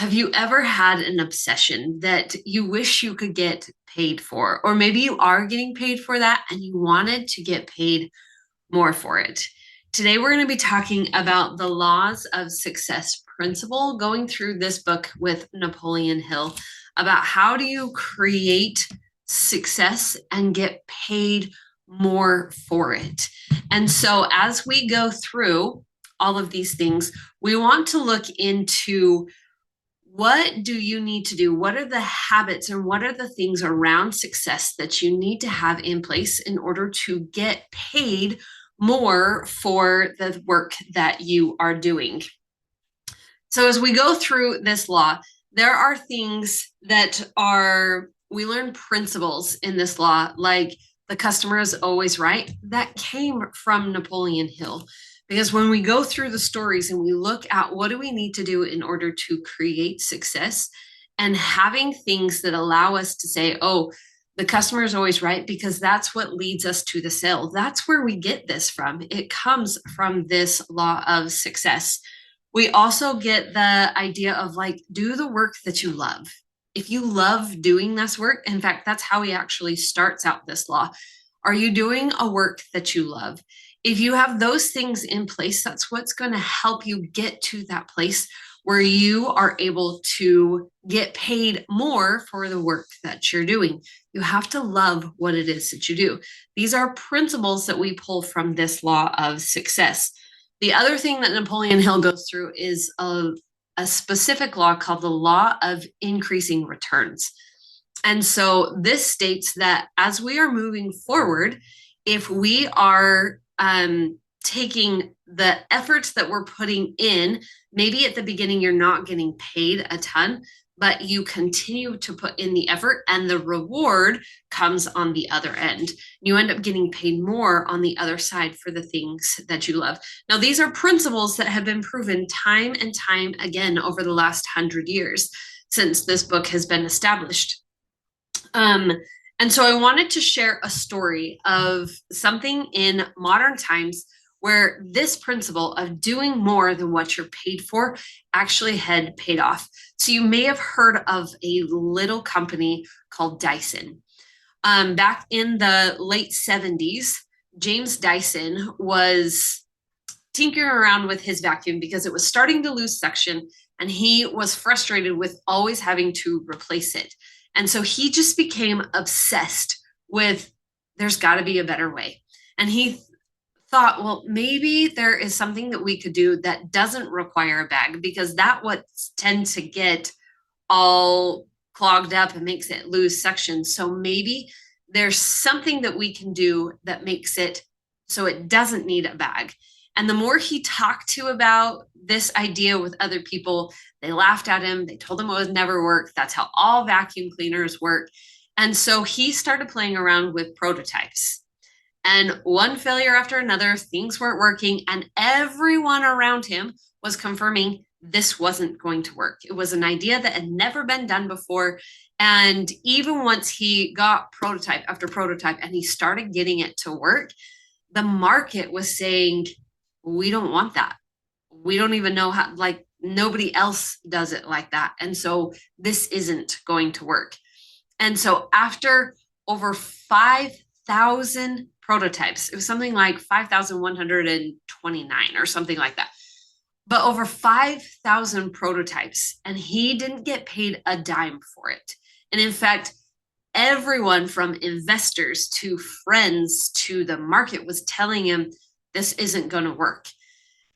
Have you ever had an obsession that you wish you could get paid for? Or maybe you are getting paid for that and you wanted to get paid more for it. Today, we're going to be talking about the laws of success principle, going through this book with Napoleon Hill about how do you create success and get paid more for it. And so, as we go through all of these things, we want to look into what do you need to do? What are the habits and what are the things around success that you need to have in place in order to get paid more for the work that you are doing? So as we go through this law, there are things that we learn principles in this law, like the customer is always right. That came from Napoleon Hill. Because when we go through the stories and we look at what do we need to do in order to create success, and having things that allow us to say, oh, the customer is always right, because that's what leads us to the sale. That's where we get this from. It comes from this law of success. We also get the idea of like, do the work that you love. If you love doing this work, in fact, that's how he actually starts out this law. Are you doing a work that you love? If you have those things in place, that's what's going to help you get to that place where you are able to get paid more for the work that you're doing. You have to love what it is that you do. These are principles that we pull from this law of success. The other thing that Napoleon Hill goes through is a specific law called the law of increasing returns. And so this states that as we are moving forward, if we are taking the efforts that we're putting in, maybe at the beginning you're not getting paid a ton, but you continue to put in the effort and the reward comes on the other end. You end up getting paid more on the other side for the things that you love. Now, these are principles that have been proven time and time again over the last 100 years since this book has been established. And so I wanted to share a story of something in modern times where this principle of doing more than what you're paid for actually had paid off. So you may have heard of a little company called Dyson. Back in the late 70s, James Dyson was tinkering around with his vacuum because it was starting to lose suction and he was frustrated with always having to replace it. And so he just became obsessed with there's got to be a better way. And he thought, well, maybe there is something that we could do that doesn't require a bag, because that what tends to get all clogged up and makes it lose suction. So maybe there's something that we can do that makes it so it doesn't need a bag. And the more he talked to about this idea with other people, they laughed at him. They told him it would never work. That's how all vacuum cleaners work. And so he started playing around with prototypes. And one failure after another, things weren't working. And everyone around him was confirming this wasn't going to work. It was an idea that had never been done before. And even once he got prototype after prototype and he started getting it to work, the market was saying, we don't want that. We don't even know how, like, nobody else does it like that. And so this isn't going to work. And so after over 5,000 prototypes, it was something like 5,129 or something like that, but over 5,000 prototypes, and he didn't get paid a dime for it. And in fact, everyone from investors to friends to the market was telling him, this isn't going to work.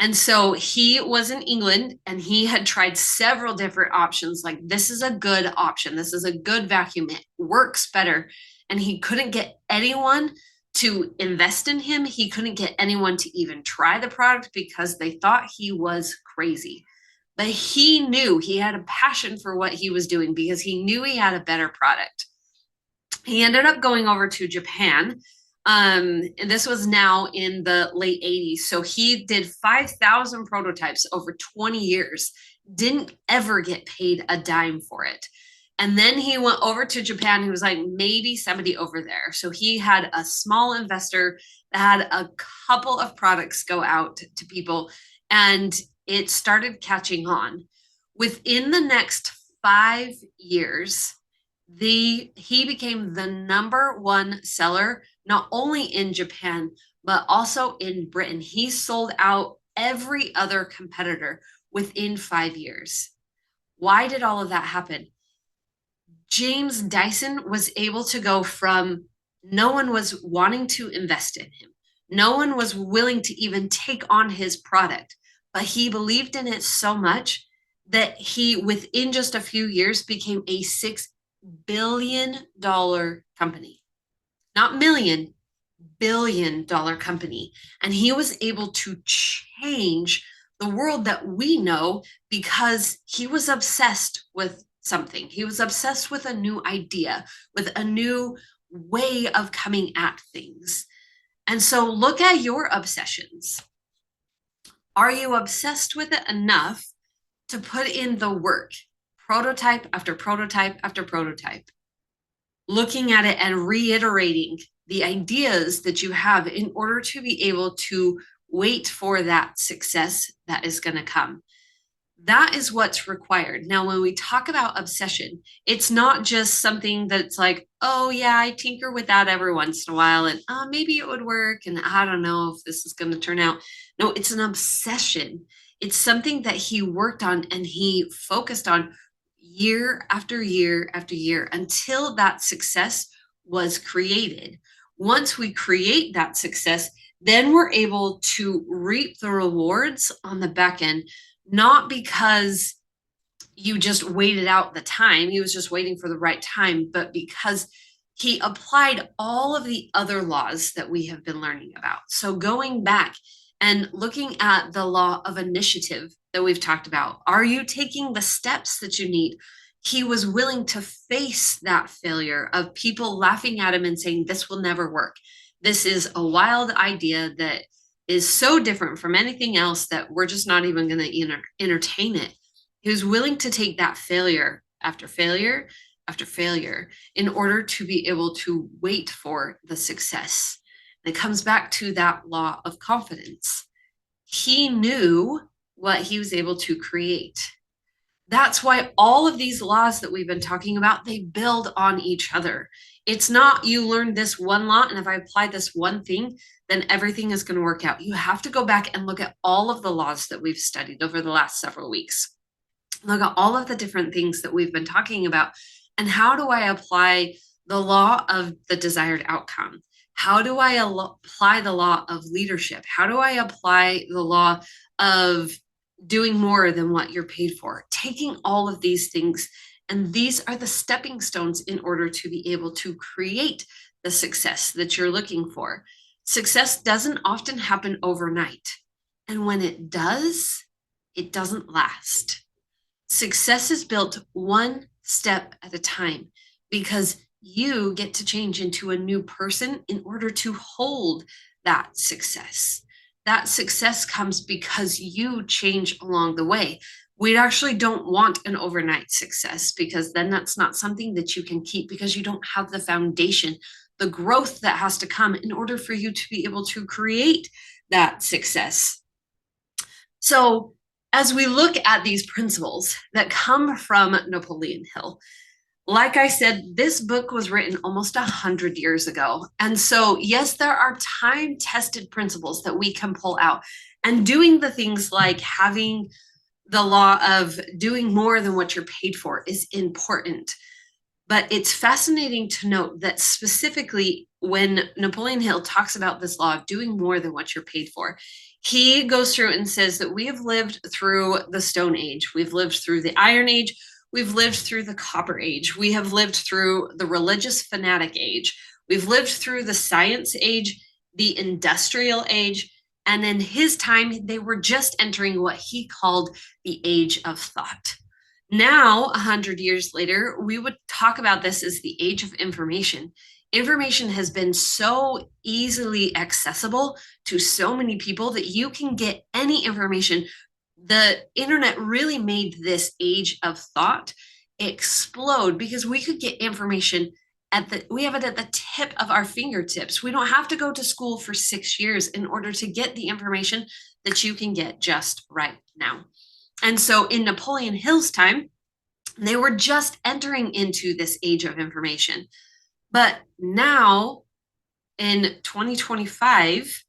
And so he was in England and he had tried several different options. Like, this is a good option. This is a good vacuum. It works better. And he couldn't get anyone to invest in him. He couldn't get anyone to even try the product because they thought he was crazy. But he knew he had a passion for what he was doing because he knew he had a better product. He ended up going over to Japan. And this was now in the late 80s. So he did 5,000 prototypes over 20 years, didn't ever get paid a dime for it. And then he went over to Japan. He was like, maybe somebody over there. So he had a small investor that had a couple of products go out to people, and it started catching on. Within the next 5 years, he became the #1 seller, not only in Japan, but also in Britain. He sold out every other competitor within 5 years. Why did all of that happen? James Dyson was able to go from no one was wanting to invest in him. No one was willing to even take on his product, but he believed in it so much that he, within just a few years, became a $6 billion company. Not million, $1 billion company. And he was able to change the world that we know because he was obsessed with something. He was obsessed with a new idea, with a new way of coming at things. And so look at your obsessions. Are you obsessed with it enough to put in the work, prototype after prototype after prototype, looking at it and reiterating the ideas that you have in order to be able to wait for that success that is going to come? That is what's required. Now, when we talk about obsession, it's not just something that's like, oh, yeah, I tinker with that every once in a while, and maybe it would work, and I don't know if this is going to turn out. No, it's an obsession. It's something that he worked on and he focused on year after year after year until that success was created. Once we create that success, then we're able to reap the rewards on the back end, not because you just waited out the time, he was just waiting for the right time, but because he applied all of the other laws that we have been learning about. So going back and looking at the law of initiative that we've talked about, are you taking the steps that you need? He was willing to face that failure of people laughing at him and saying, this will never work. This is a wild idea that is so different from anything else that we're just not even going to entertain it. He was willing to take that failure after failure after failure in order to be able to wait for the success. And it comes back to that law of confidence. He knew what he was able to create. That's why all of these laws that we've been talking about, they build on each other. It's not you learned this one law, and if I apply this one thing, then everything is going to work out. You have to go back and look at all of the laws that we've studied over the last several weeks. Look at all of the different things that we've been talking about. And how do I apply the law of the desired outcome? How do I apply the law of leadership? How do I apply the law of doing more than what you're paid for? Taking all of these things, and these are the stepping stones in order to be able to create the success that you're looking for. Success doesn't often happen overnight. And when it does, it doesn't last. Success is built one step at a time because you get to change into a new person in order to hold that success. That success comes because you change along the way. We actually don't want an overnight success because then that's not something that you can keep because you don't have the foundation, the growth that has to come in order for you to be able to create that success. So as we look at these principles that come from Napoleon Hill, like I said, this book was written almost 100 years ago. And so, yes, there are time-tested principles that we can pull out. And doing the things like having the law of doing more than what you're paid for is important. But it's fascinating to note that specifically when Napoleon Hill talks about this law of doing more than what you're paid for, he goes through and says that we have lived through the Stone Age, we've lived through the Iron Age, we've lived through the Copper Age, we have lived through the religious fanatic age, we've lived through the Science Age, the Industrial Age, and in his time, they were just entering what he called the Age of Thought. Now, 100 years later, we would talk about this as the age of information. Information has been so easily accessible to so many people that you can get any information. The internet really made this age of thought explode because we could get information we have it at the tip of our fingertips. We don't have to go to school for 6 years in order to get the information that you can get just right now. And so in Napoleon Hill's time, they were just entering into this age of information. But now in 2025,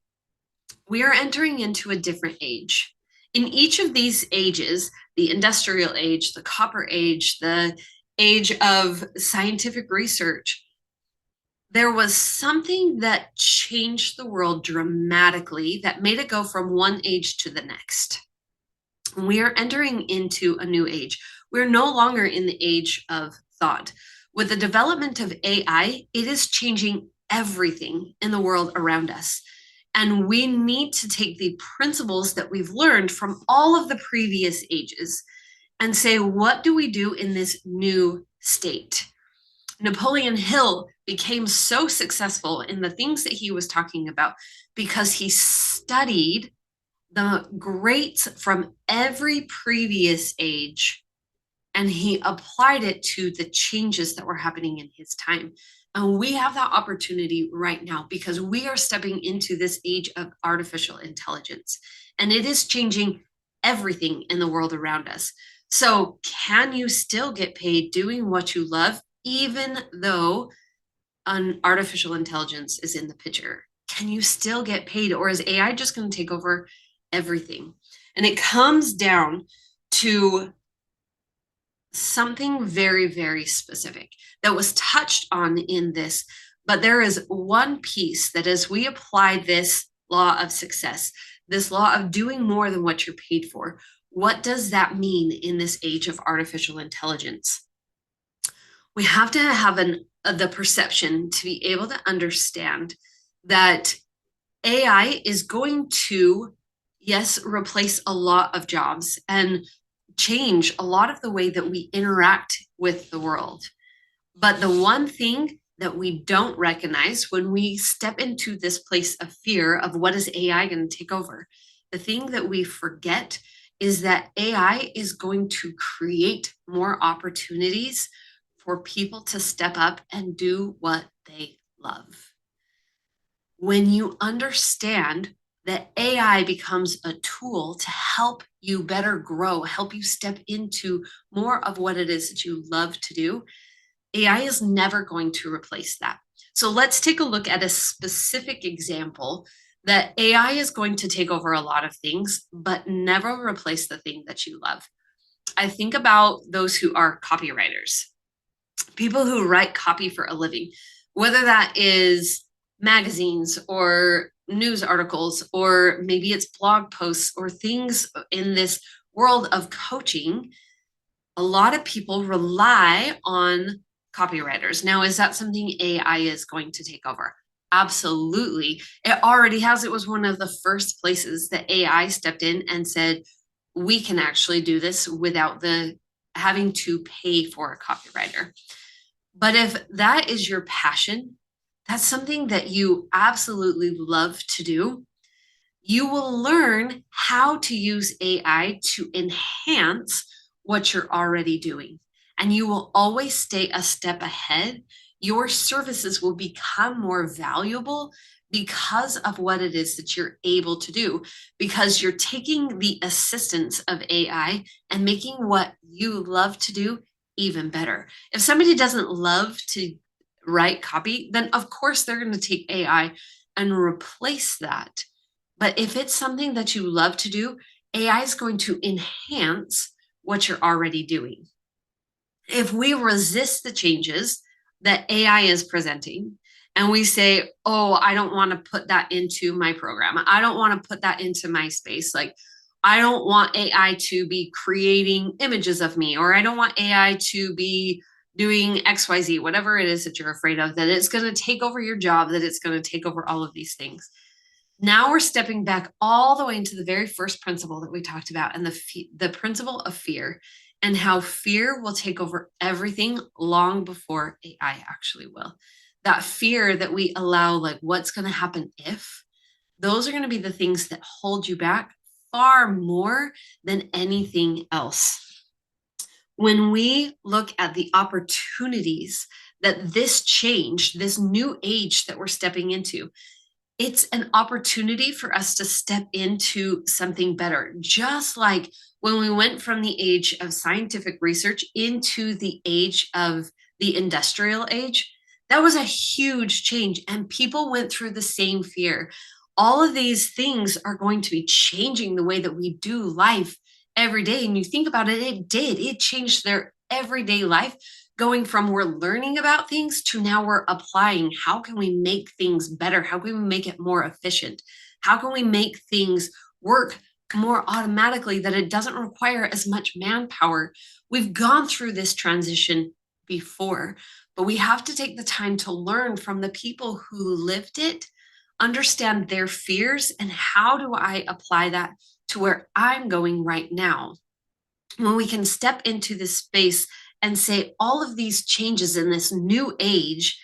we are entering into a different age. In each of these ages, the industrial age, the copper age, the age of scientific research, there was something that changed the world dramatically that made it go from one age to the next. We are entering into a new age. We're no longer in the age of thought. With the development of AI, it is changing everything in the world around us. And we need to take the principles that we've learned from all of the previous ages and say, what do we do in this new state? Napoleon Hill became so successful in the things that he was talking about because he studied the greats from every previous age and he applied it to the changes that were happening in his time. And we have that opportunity right now because we are stepping into this age of artificial intelligence and it is changing everything in the world around us. So, can you still get paid doing what you love, even though an artificial intelligence is in the picture? Can you still get paid, or is AI just going to take over everything? And it comes down to something very, very specific that was touched on in this. But there is one piece that as we apply this law of success, this law of doing more than what you're paid for, what does that mean in this age of artificial intelligence? We have to have the perception to be able to understand that AI is going to, yes, replace a lot of jobs and change a lot of the way that we interact with the world. But the one thing that we don't recognize when we step into this place of fear of what is AI going to take over, the thing that we forget is that AI is going to create more opportunities for people to step up and do what they love. When you understand that AI becomes a tool to help you better grow, help you step into more of what it is that you love to do, AI is never going to replace that. So let's take a look at a specific example that AI is going to take over a lot of things, but never replace the thing that you love. I think about those who are copywriters, people who write copy for a living, whether that is magazines or news articles, or maybe it's blog posts or things in this world of coaching. A lot of people rely on copywriters. Now, is that something AI is going to take over? Absolutely. It already has. It was one of the first places that AI stepped in and said, we can actually do this without the having to pay for a copywriter. But if that is your passion, that's something that you absolutely love to do, you will learn how to use AI to enhance what you're already doing. And you will always stay a step ahead. Your services will become more valuable because of what it is that you're able to do, because you're taking the assistance of AI and making what you love to do even better. If somebody doesn't love to write copy, then of course they're going to take AI and replace that. But if it's something that you love to do, AI is going to enhance what you're already doing. If we resist the changes that AI is presenting and we say, oh, I don't want to put that into my program, I don't want to put that into my space, like I don't want AI to be creating images of me, or I don't want AI to be doing XYZ, whatever it is that you're afraid of, that it's going to take over your job, that it's going to take over all of these things. Now we're stepping back all the way into the very first principle that we talked about, and the principle of fear, and how fear will take over everything long before AI actually will. That fear that we allow, like what's going to happen if, those are going to be the things that hold you back far more than anything else. When we look at the opportunities that this change, this new age that we're stepping into, It's an opportunity for us to step into something better, just like when we went from the age of scientific research into the age of the industrial age. That was a huge change, and people went through the same fear. All of these things are going to be changing the way that we do life every day. And you think about it, it did. It changed their everyday life, going from we're learning about things to now we're applying. How can we make things better? How can we make it more efficient? How can we make things work more automatically, that it doesn't require as much manpower? We've gone through this transition before, but we have to take the time to learn from the people who lived it, understand their fears, and how do I apply that to where I'm going right now? When we can step into this space and say, all of these changes in this new age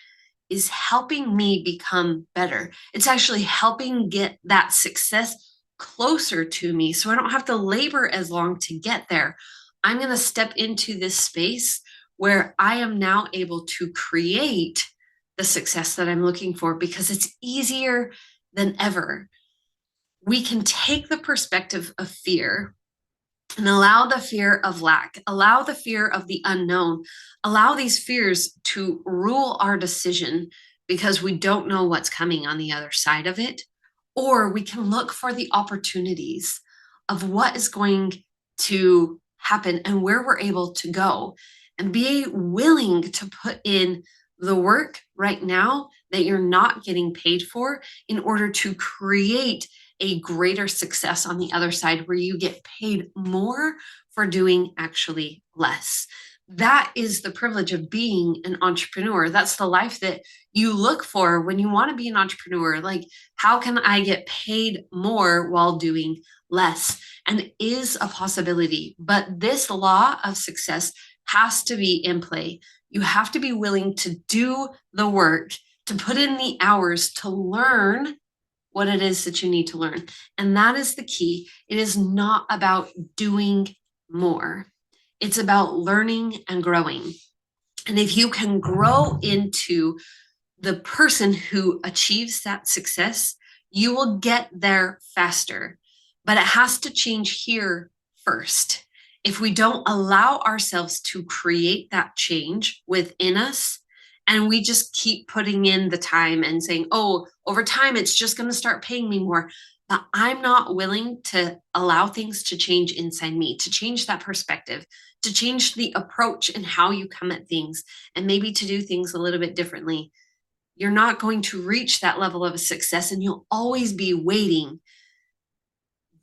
is helping me become better. It's actually helping get that success closer to me so I don't have to labor as long to get there. I'm going to step into this space where I am now able to create the success that I'm looking for because it's easier than ever. We can take the perspective of fear and allow the fear of lack, allow the fear of the unknown, allow these fears to rule our decision because we don't know what's coming on the other side of it. Or we can look for the opportunities of what is going to happen and where we're able to go, and be willing to put in the work right now that you're not getting paid for in order to create a greater success on the other side where you get paid more for doing actually less. That is the privilege of being an entrepreneur. That's the life that you look for when you want to be an entrepreneur. Like, how can I get paid more while doing less? And it is a possibility, but this law of success has to be in play. You have to be willing to do the work, to put in the hours to learn what it is that you need to learn. And that is the key. It is not about doing more. It's about learning and growing. And if you can grow into the person who achieves that success, you will get there faster. But it has to change here first. If we don't allow ourselves to create that change within us, and we just keep putting in the time and saying, oh, over time, it's just going to start paying me more. But I'm not willing to allow things to change inside me, to change that perspective, to change the approach and how you come at things, and maybe to do things a little bit differently. You're not going to reach that level of success, and you'll always be waiting.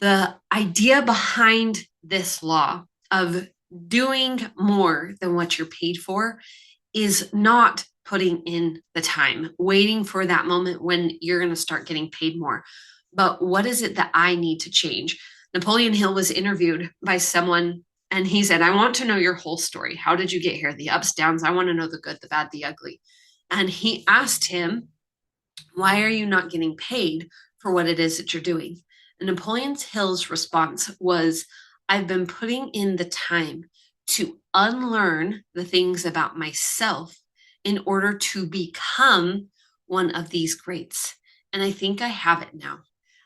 The idea behind this law of doing more than what you're paid for is not putting in the time, waiting for that moment when you're going to start getting paid more. But what is it that I need to change? Napoleon Hill was interviewed by someone, and he said, I want to know your whole story. How did you get here? The ups, downs. I want to know the good, the bad, the ugly. And he asked him, why are you not getting paid for what it is that you're doing? And Napoleon Hill's response was, I've been putting in the time to unlearn the things about myself in order to become one of these greats. And I think I have it now.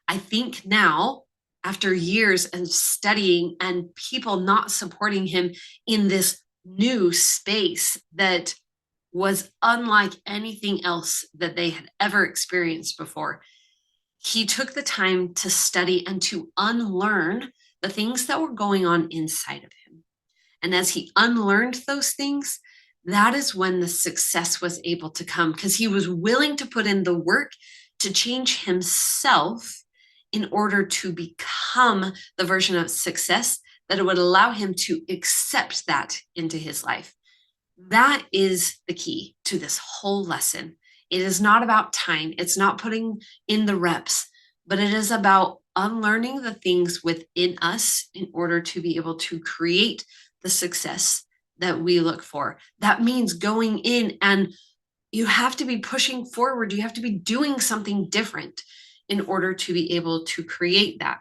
I think now, after years of studying and people not supporting him in this new space that was unlike anything else that they had ever experienced before, he took the time to study and to unlearn the things that were going on inside of him. And as he unlearned those things, that is when the success was able to come, because he was willing to put in the work to change himself in order to become the version of success that it would allow him to accept that into his life. That is the key to this whole lesson. It is not about time. It's not putting in the reps, but it is about unlearning the things within us in order to be able to create the success that we look for. That means going in, and you have to be pushing forward. You have to be doing something different in order to be able to create that.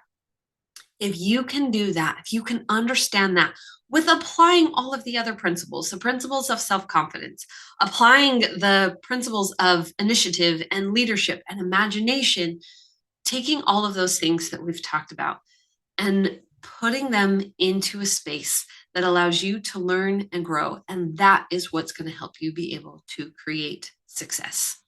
If you can do that, if you can understand that with applying all of the other principles, the principles of self confidence, applying the principles of initiative and leadership and imagination, taking all of those things that we've talked about and putting them into a space that allows you to learn and grow. And that is what's going to help you be able to create success.